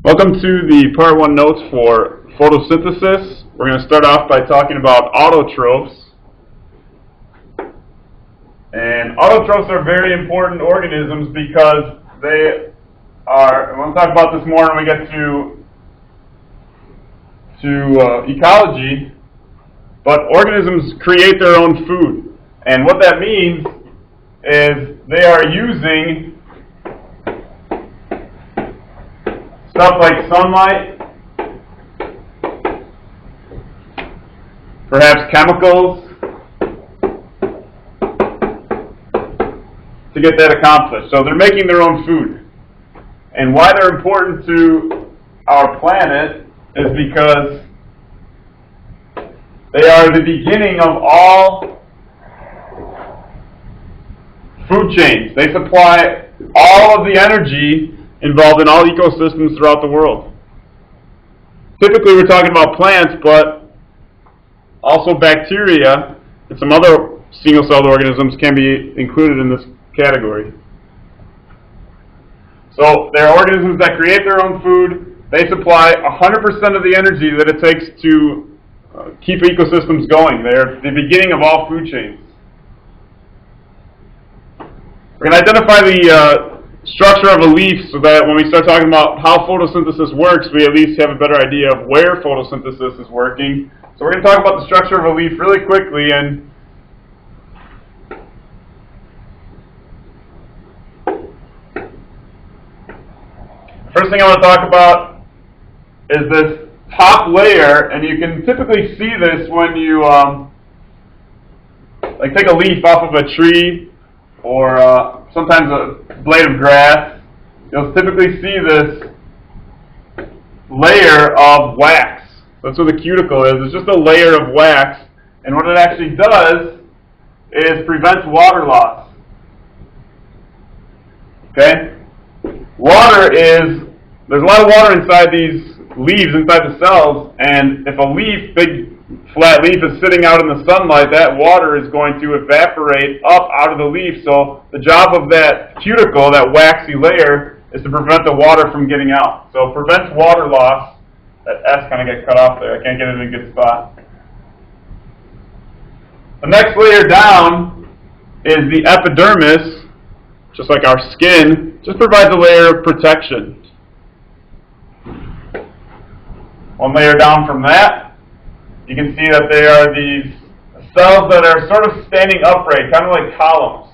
Welcome to the Part 1 notes for photosynthesis. We're going to start off by talking about autotrophs. And autotrophs are very important organisms because they are, we'll talk about this more when we get to ecology, but organisms create their own food. And what that means is they are using stuff like sunlight, perhaps chemicals, to get that accomplished. So they're making their own food. And why they're important to our planet is because they are the beginning of all food chains. They supply all of the energy involved in all ecosystems throughout the world. Typically we're talking about plants, but also bacteria and some other single-celled organisms can be included in this category. So there are organisms that create their own food. They supply 100% of the energy that it takes to keep ecosystems going. They're the beginning of all food chains. We're going to identify the structure of a leaf so that when we start talking about how photosynthesis works, we at least have a better idea of where photosynthesis is working. So we're going to talk about the structure of a leaf really quickly. And first thing I want to talk about is this top layer, and you can typically see this when you like take a leaf off of a tree or sometimes a blade of grass. You'll typically see this layer of wax. That's what the cuticle is. It's just a layer of wax, and what it actually does is prevents water loss. Okay? There's a lot of water inside these leaves, inside the cells, and if a leaf, big flat leaf, is sitting out in the sunlight, that water is going to evaporate up out of the leaf. So the job of that cuticle, that waxy layer, is to prevent the water from getting out. So it prevents water loss. That S kind of gets cut off there. I can't get it in a good spot. The next layer down is the epidermis, just like our skin, just provides a layer of protection. One layer down from that, you can see that they are these cells that are sort of standing upright, kind of like columns.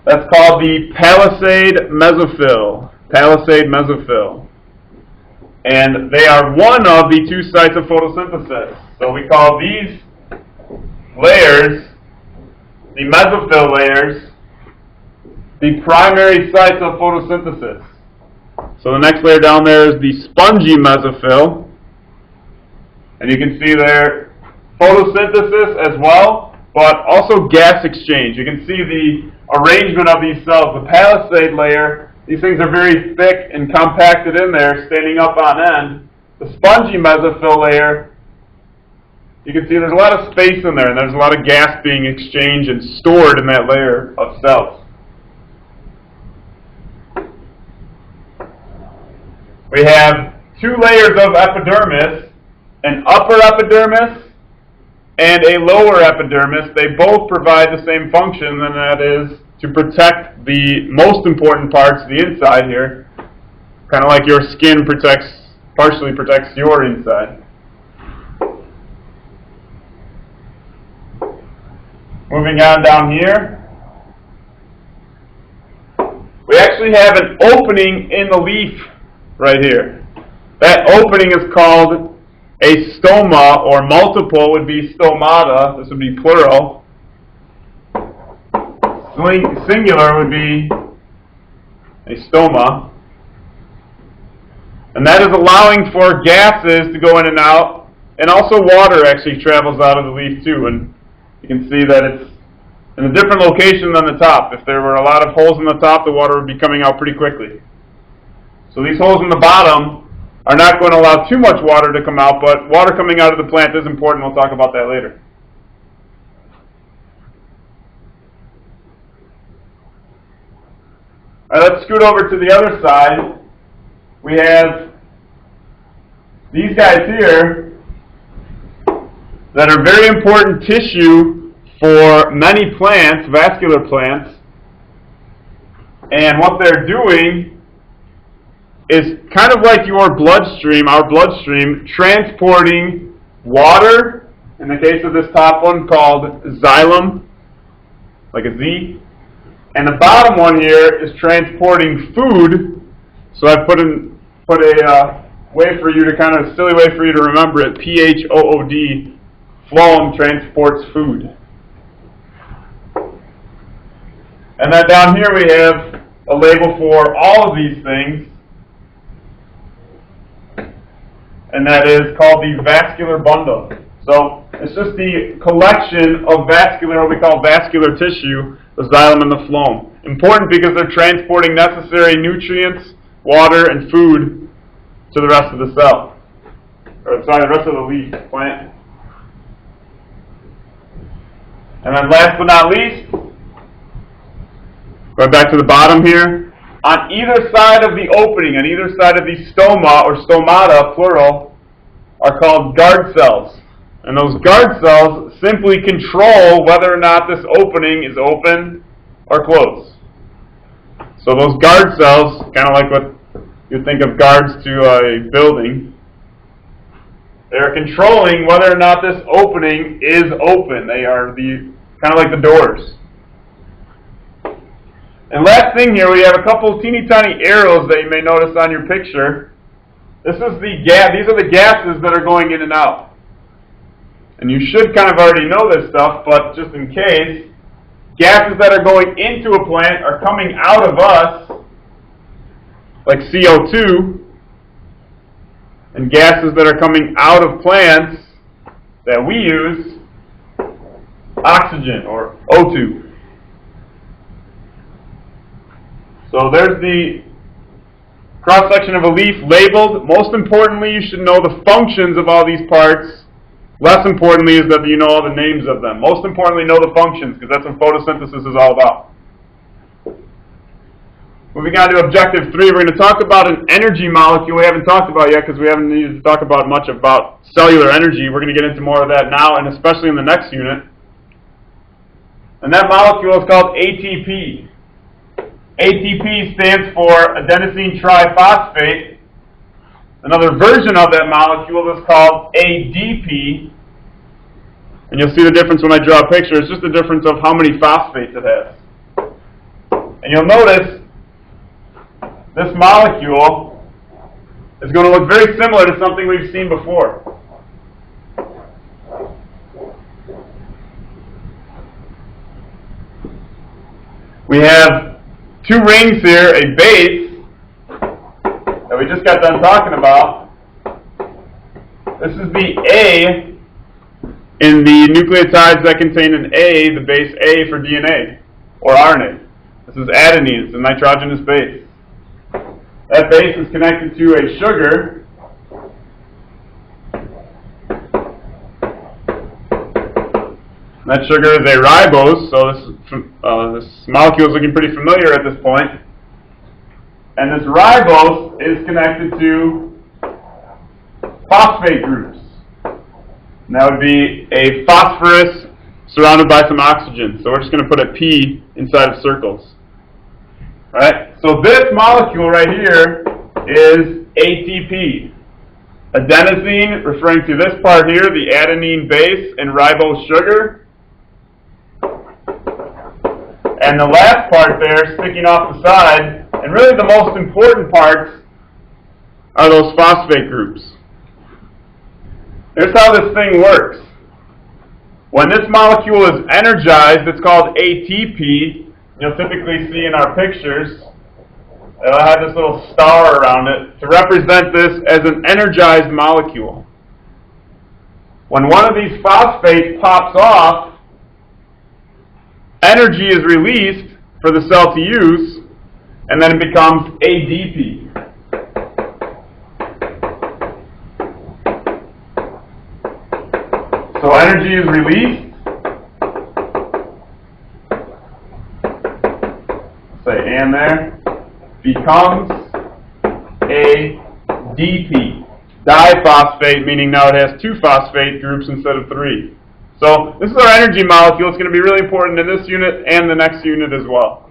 That's called the Palisade Mesophyll. Palisade Mesophyll. And they are one of the two sites of photosynthesis. So we call these layers, the mesophyll layers, the primary sites of photosynthesis. So the next layer down there is the spongy mesophyll. And you can see there photosynthesis as well, but also gas exchange. You can see the arrangement of these cells. The palisade layer, these things are very thick and compacted in there, standing up on end. The spongy mesophyll layer, you can see there's a lot of space in there, and there's a lot of gas being exchanged and stored in that layer of cells. We have two layers of epidermis, an upper epidermis and a lower epidermis. They both provide the same function, and that is to protect the most important parts, the inside here, kind of like your skin partially protects your inside. Moving on down here, we actually have an opening in the leaf right here. That opening is called a stoma, or multiple would be stomata. This would be plural. Singular would be a stoma. And that is allowing for gases to go in and out, and also water actually travels out of the leaf too. And you can see that it's in a different location than the top. If there were a lot of holes in the top, the water would be coming out pretty quickly. So these holes in the bottom are not going to allow too much water to come out, but water coming out of the plant is important. We'll talk about that later. All right, let's scoot over to the other side. we have these guys here that are very important tissue for many plants, vascular plants. And what they're doing is kind of like your bloodstream, our bloodstream, transporting water, in the case of this top one called xylem, like a Z, and the bottom one here is transporting food. So I put a way for you to kind of, silly way for you to remember it, PHOOD, phloem transports food. And then down here we have a label for all of these things, and that is called the vascular bundle. So it's just the collection of vascular, what we call vascular tissue, the xylem and the phloem. Important because they're transporting necessary nutrients, water, and food to the rest of the cell. Or sorry, the rest of the leaf, plant. And then last but not least, going back to the bottom here, on either side of the opening, on either side of the stoma, or stomata, plural, are called guard cells. And those guard cells simply control whether or not this opening is open or closed. So those guard cells, kind of like what you'd think of guards to a building, they're controlling whether or not this opening is open. They are kind of like the doors. And last thing here, we have a couple teeny tiny arrows that you may notice on your picture. This is these are the gases that are going in and out. And you should kind of already know this stuff, but just in case, gases that are going into a plant are coming out of us, like CO2, and gases that are coming out of plants that we use, oxygen, or O2. So there's the cross-section of a leaf labeled. Most importantly, you should know the functions of all these parts. Less importantly is that you know all the names of them. Most importantly, know the functions, because that's what photosynthesis is all about. Moving on to objective 3, we're going to talk about an energy molecule we haven't talked about yet, because we haven't needed to talk about much about cellular energy. We're going to get into more of that now, and especially in the next unit. And that molecule is called ATP. ATP stands for adenosine triphosphate. Another version of that molecule is called ADP. And you'll see the difference when I draw a picture. It's just the difference of how many phosphates it has. And you'll notice this molecule is going to look very similar to something we've seen before. We have two rings here, a base that we just got done talking about. This is the A in the nucleotides that contain an A, the base A for DNA, or RNA. This is adenine, it's a nitrogenous base. That base is connected to a sugar. That sugar is a ribose, so this molecule is looking pretty familiar at this point. And this ribose is connected to phosphate groups. And that would be a phosphorus surrounded by some oxygen. So we're just going to put a P inside of circles. Alright, so this molecule right here is ATP. Adenosine, referring to this part here, the adenine base, and ribose sugar. And the last part there, sticking off the side, and really the most important parts, are those phosphate groups. Here's how this thing works. When this molecule is energized, it's called ATP. You'll typically see in our pictures, it'll have this little star around it to represent this as an energized molecule. When one of these phosphates pops off, energy is released for the cell to use, and then it becomes ADP. So energy is released. Say and there. Becomes ADP. Diphosphate, meaning now it has 2 phosphate groups instead of 3. So this is our energy molecule. It's going to be really important in this unit and the next unit as well.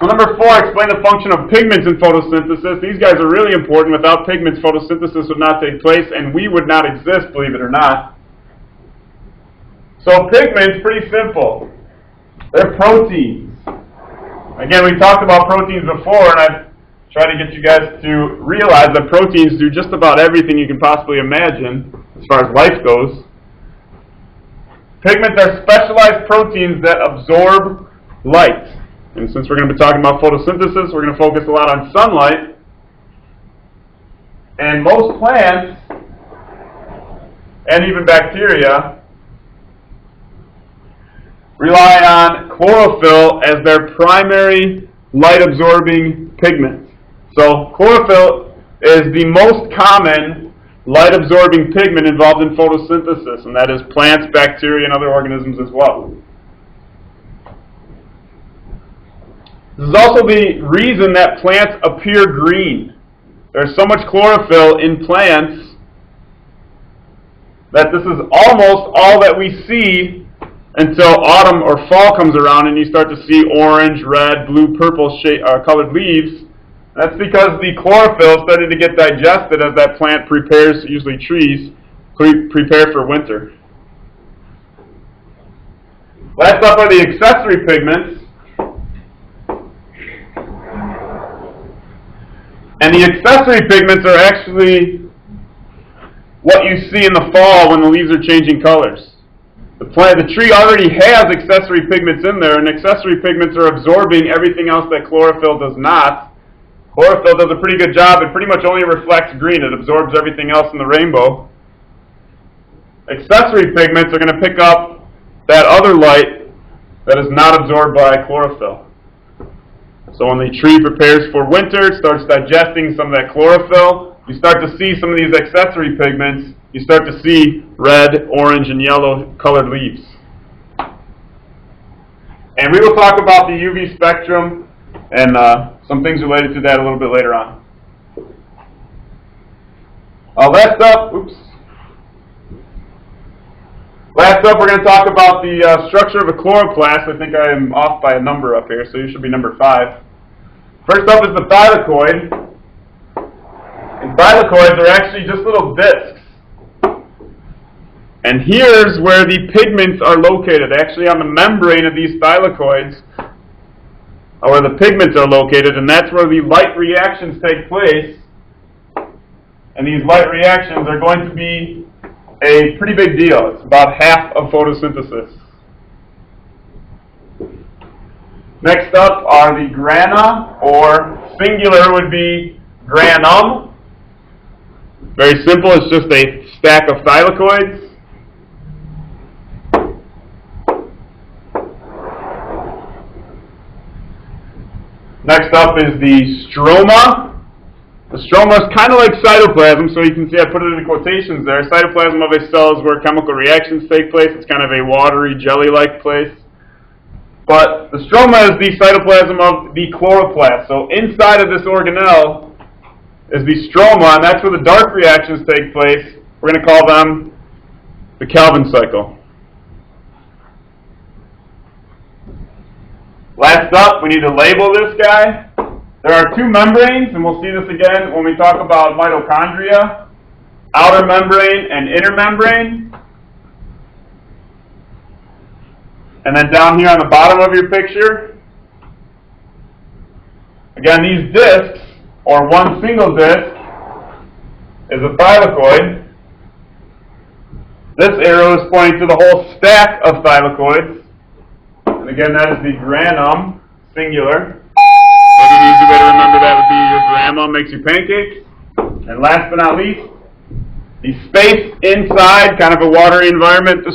So number 4, explain the function of pigments in photosynthesis. These guys are really important. Without pigments, photosynthesis would not take place, and we would not exist, believe it or not. So pigments, pretty simple. They're proteins. Again, we talked about proteins before, and I've tried to get you guys to realize that proteins do just about everything you can possibly imagine as far as life goes. Pigments are specialized proteins that absorb light. And since we're going to be talking about photosynthesis, we're going to focus a lot on sunlight. And most plants, and even bacteria, rely on chlorophyll as their primary light-absorbing pigment. So chlorophyll is the most common light-absorbing pigment involved in photosynthesis, and that is plants, bacteria, and other organisms as well. This is also the reason that plants appear green. There's so much chlorophyll in plants that this is almost all that we see until autumn or fall comes around and you start to see orange, red, blue, purple colored leaves. That's because the chlorophyll started to get digested as that plant prepares, usually trees, prepare for winter. Last up are the accessory pigments. And the accessory pigments are actually what you see in the fall when the leaves are changing colors. The tree already has accessory pigments in there, and accessory pigments are absorbing everything else that chlorophyll does not. Chlorophyll does a pretty good job. It pretty much only reflects green. It absorbs everything else in the rainbow. Accessory pigments are going to pick up that other light that is not absorbed by chlorophyll. So when the tree prepares for winter, it starts digesting some of that chlorophyll, you start to see some of these accessory pigments. You start to see red, orange, and yellow colored leaves. And we will talk about the UV spectrum and some things related to that a little bit later on. Last up, we're going to talk about the structure of a chloroplast. I think I am off by a number up here, so you should be number 5. First up is the thylakoid. And thylakoids are actually just little discs. And here's where the pigments are located. Actually on the membrane of these thylakoids are where the pigments are located, and that's where the light reactions take place. And these light reactions are going to be a pretty big deal. It's about half of photosynthesis. Next up are the grana, or singular would be granum. Very simple, it's just a stack of thylakoids. Next up is the stroma. The stroma is kind of like cytoplasm, so you can see I put it in quotations there. Cytoplasm of a cell is where chemical reactions take place. It's kind of a watery, jelly-like place. But the stroma is the cytoplasm of the chloroplast. So inside of this organelle is the stroma, and that's where the dark reactions take place. We're going to call them the Calvin cycle. Last up, we need to label this guy. There are 2 membranes, and we'll see this again when we talk about mitochondria. Outer membrane and inner membrane. And then down here on the bottom of your picture, again, these discs, or one single disc, is a thylakoid. This arrow is pointing to the whole stack of thylakoids. And again, that is the granum, singular. Maybe an easy way to remember that would be your grandma makes you pancakes. And last but not least, the space inside, kind of a watery environment, the